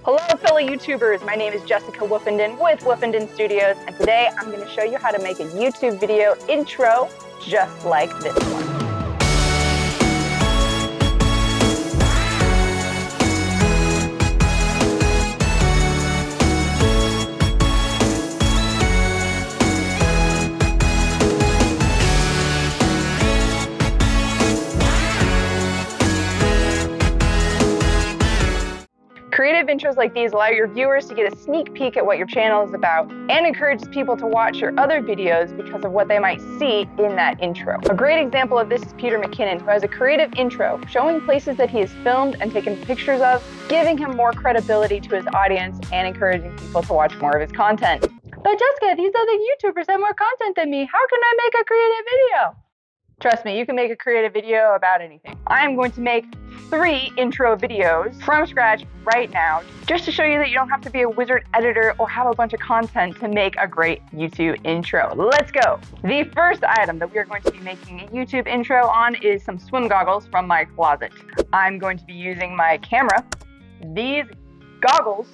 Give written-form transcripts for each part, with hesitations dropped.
Hello fellow YouTubers, my name is Jessica Woofenden with Woofenden Studios, and today I'm going to show you how to make a YouTube video intro just like this one. Creative intros like these allow your viewers to get a sneak peek at what your channel is about and encourages people to watch your other videos because of what they might see in that intro. A great example of this is Peter McKinnon, who has a creative intro showing places that he has filmed and taken pictures of, giving him more credibility to his audience and encouraging people to watch more of his content. But Jessica, these other YouTubers have more content than me. How can I make a creative video? Trust me, you can make a creative video about anything. I'm going to make 3 intro videos from scratch right now, just to show you that you don't have to be a wizard editor or have a bunch of content to make a great YouTube intro. Let's go. The first item that we are going to be making a YouTube intro on is some swim goggles from my closet. I'm going to be using my camera, these goggles,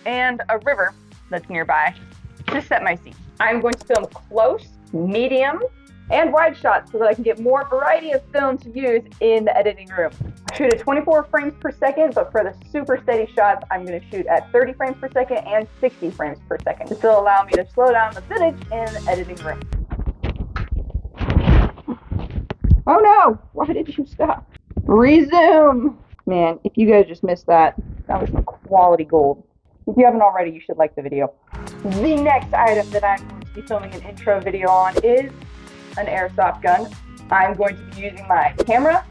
and a river that's nearby to set my scene. I'm going to film close, medium, and wide shots so that I can get more variety of film to use in the editing room. I shoot at 24 frames per second, but for the super steady shots, I'm going to shoot at 30 frames per second and 60 frames per second. This will allow me to slow down the footage in the editing room. Oh no! Why did you stop? Resume! Man, if you guys just missed that, that was some quality gold. If you haven't already, you should like the video. The next item that I'm going to be filming an intro video on is an airsoft gun. I'm going to be using my camera,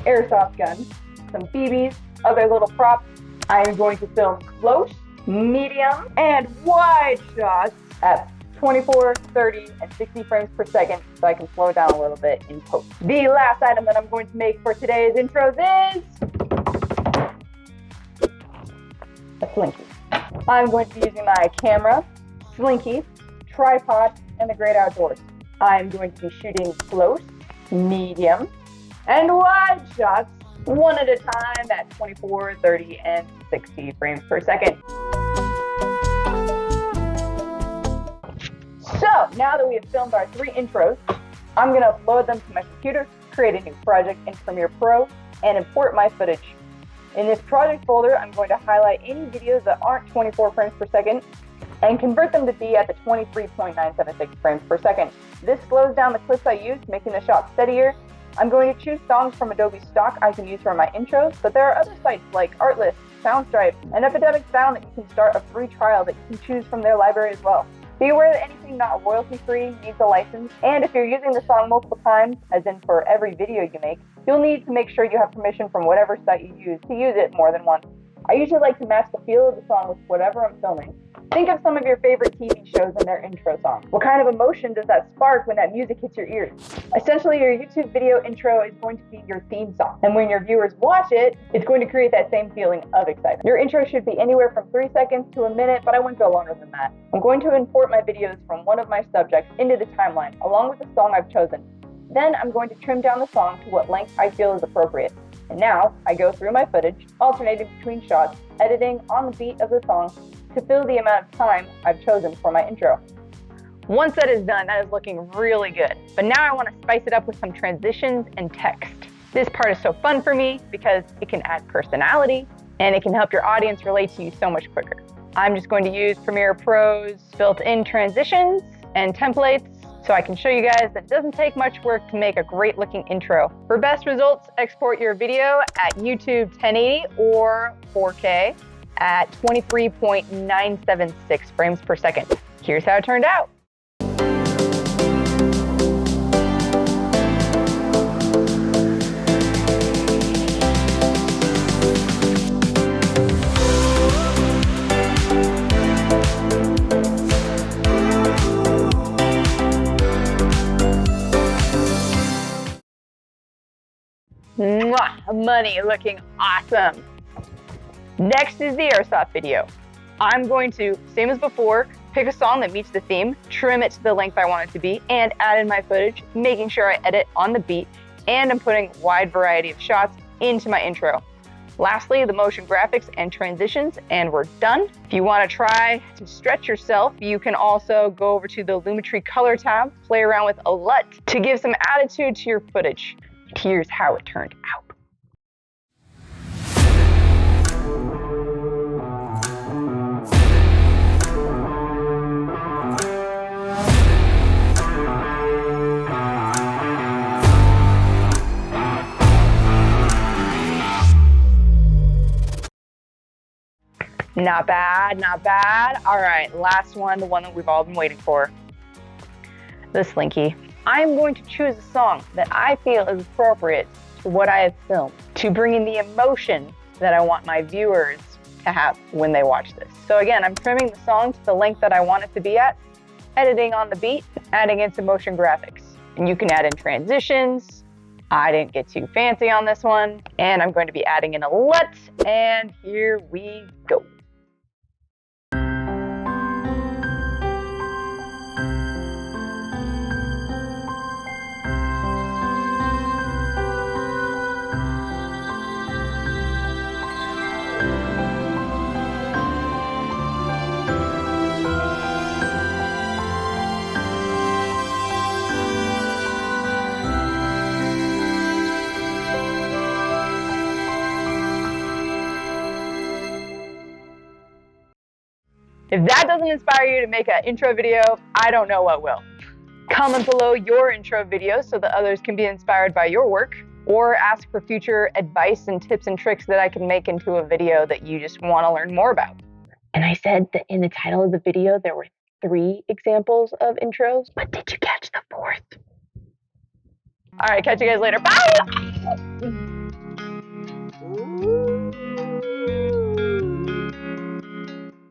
airsoft gun, some BBs, other little props. I'm going to film close, medium, and wide shots at 24, 30, and 60 frames per second so I can slow down a little bit in post. The last item that I'm going to make for today's intros is a Slinky. I'm going to be using my camera, Slinky, tripod, and the great outdoors. I'm going to be shooting close, medium, and wide shots, one at a time at 24, 30, and 60 frames per second. So, now that we have filmed our 3 intros, I'm going to upload them to my computer, create a new project in Premiere Pro, and import my footage. In this project folder, I'm going to highlight any videos that aren't 24 frames per second and convert them to be at the 23.976 frames per second. This slows down the clips I use, making the shot steadier. I'm going to choose songs from Adobe Stock I can use for my intros, but there are other sites like Artlist, Soundstripe, and Epidemic Sound that you can start a free trial that you can choose from their library as well. Be aware that anything not royalty-free needs a license, and if you're using the song multiple times, as in for every video you make, you'll need to make sure you have permission from whatever site you use to use it more than once. I usually like to match the feel of the song with whatever I'm filming. Think of some of your favorite TV shows and their intro songs. What kind of emotion does that spark when that music hits your ears? Essentially, your YouTube video intro is going to be your theme song. And when your viewers watch it, it's going to create that same feeling of excitement. Your intro should be anywhere from 3 seconds to a minute, but I wouldn't go longer than that. I'm going to import my videos from one of my subjects into the timeline, along with the song I've chosen. Then I'm going to trim down the song to what length I feel is appropriate. And now, I go through my footage, alternating between shots, editing on the beat of the song to fill the amount of time I've chosen for my intro. Once that is done, that is looking really good. But now I want to spice it up with some transitions and text. This part is so fun for me because it can add personality and it can help your audience relate to you so much quicker. I'm just going to use Premiere Pro's built-in transitions and templates so I can show you guys that it doesn't take much work to make a great looking intro. For best results, export your video at YouTube 1080 or 4K at 23.976 frames per second. Here's how it turned out. Mwah, money, looking awesome. Next is the airsoft video. I'm going to, same as before, pick a song that meets the theme, trim it to the length I want it to be, and add in my footage, making sure I edit on the beat, and I'm putting a wide variety of shots into my intro. Lastly, the motion graphics and transitions, and we're done. If you want to try to stretch yourself, you can also go over to the Lumetri Color tab, play around with a LUT to give some attitude to your footage. Here's how it turned out. Not bad, not bad. All right, last one, the one that we've all been waiting for. The Slinky. I'm going to choose a song that I feel is appropriate to what I have filmed, to bring in the emotion that I want my viewers to have when they watch this. So again, I'm trimming the song to the length that I want it to be at, editing on the beat, adding in some motion graphics. And you can add in transitions. I didn't get too fancy on this one. And I'm going to be adding in a LUT, and here we go. If that doesn't inspire you to make an intro video, I don't know what will. Comment below your intro video so that others can be inspired by your work, or ask for future advice and tips and tricks that I can make into a video that you just want to learn more about. And I said that in the title of the video there were 3 examples of intros, but did you catch the 4th? All right, catch you guys later. Bye!